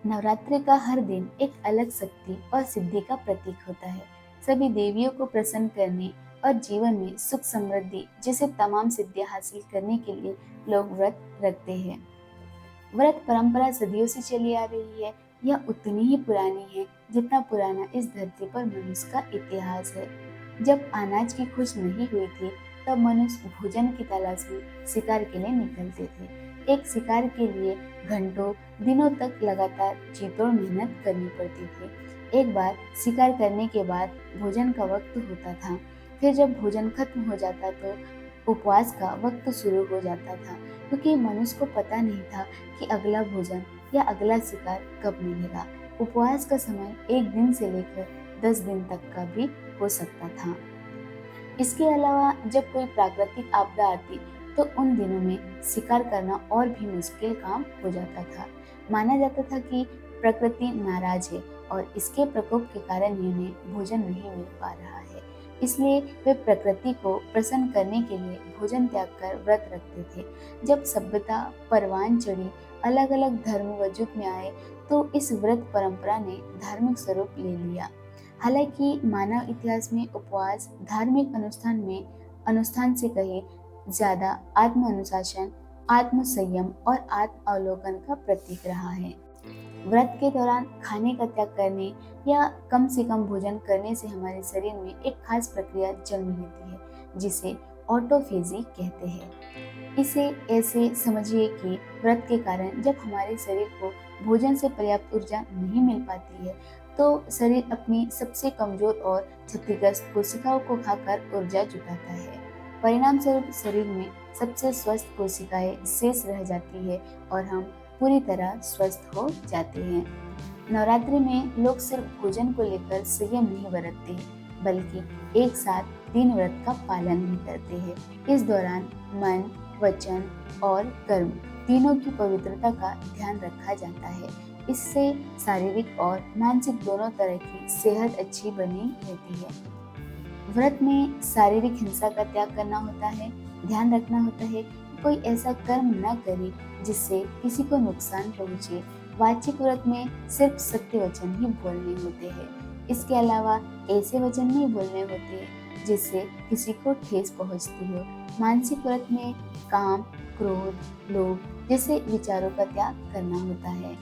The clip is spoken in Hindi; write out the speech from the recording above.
नवरात्रि का हर दिन एक अलग शक्ति और सिद्धि का प्रतीक होता है। सभी देवियों को प्रसन्न करने और जीवन में सुख समृद्धि जैसे तमाम सिद्धियां हासिल करने के लिए लोग व्रत रखते हैं। व्रत परंपरा सदियों से चली आ रही है। यह उतनी ही पुरानी है जितना पुराना इस धरती पर मनुष्य का इतिहास है। जब अनाज की खोज नहीं हुई थी, तब मनुष्य भोजन की तलाश में शिकार के लिए निकलते थे। एक शिकार के लिए घंटों दिनों तक लगातार जीतोड़ मेहनत करनी पड़ती थी। एक बार शिकार करने के बाद भोजन का वक्त होता था। फिर जब भोजन खत्म हो जाता तो उपवास का वक्त शुरू हो जाता था, क्योंकि मनुष्य को पता नहीं था कि अगला भोजन या अगला शिकार कब मिलेगा। उपवास का समय 1 दिन से लेकर 10 दिन तक का भी हो सकता था। इसके अलावा जब कोई प्राकृतिक आपदा आती, तो उन दिनों में शिकार करना और भी मुश्किल काम हो जाता था। माना जाता था कि प्रकृति नाराज है और इसके प्रकोप के कारण ही उन्हें भोजन नहीं मिल पा रहा है। इसलिए वे प्रकृति को प्रसन्न करने के लिए भोजन त्याग कर व्रत रखते थे। जब सभ्यता परवान चढ़ी, अलग अलग धर्म वजूद में आए, तो इस व्रत परंपरा ने धार्मिक स्वरूप ले लिया। हालांकि मानव इतिहास में उपवास धार्मिक अनुष्ठान से कहीं ज्यादा आत्म अनुशासन, आत्म संयम और आत्म अवलोकन का प्रतीक रहा है। व्रत के दौरान खाने का त्याग करने या कम से कम भोजन करने से हमारे शरीर में एक खास प्रक्रिया जन्म लेती है, जिसे ऑटोफेजी कहते हैं। इसे ऐसे समझिए कि व्रत के कारण जब हमारे शरीर को भोजन से पर्याप्त ऊर्जा नहीं मिल पाती है, तो शरीर अपनी सबसे कमजोर और क्षतिग्रस्त कोशिकाओं को खाकर ऊर्जा जुटाता है। परिणाम स्वरूप शरीर में सबसे स्वस्थ कोशिकाएं शेष रह जाती है और हम पूरी तरह स्वस्थ हो जाते हैं। नवरात्रि में लोग सिर्फ भोजन को लेकर संयम नहीं बरतते, बल्कि एक साथ 3 व्रत का पालन भी करते हैं। इस दौरान मन, वचन और कर्म तीनों की पवित्रता का ध्यान रखा जाता है। इससे शारीरिक और मानसिक दोनों तरह की सेहत अच्छी बनी रहती है। व्रत में शारीरिक हिंसा का त्याग करना होता है। ध्यान रखना होता है कि कोई ऐसा कर्म न करे जिससे किसी को नुकसान पहुंचे। वाचिक व्रत में सिर्फ सत्य वचन ही बोलने होते हैं। इसके अलावा ऐसे वचन नहीं बोलने होते जिससे किसी को ठेस पहुंचती हो। मानसिक व्रत में काम, क्रोध, लोभ जैसे विचारों का त्याग करना होता है।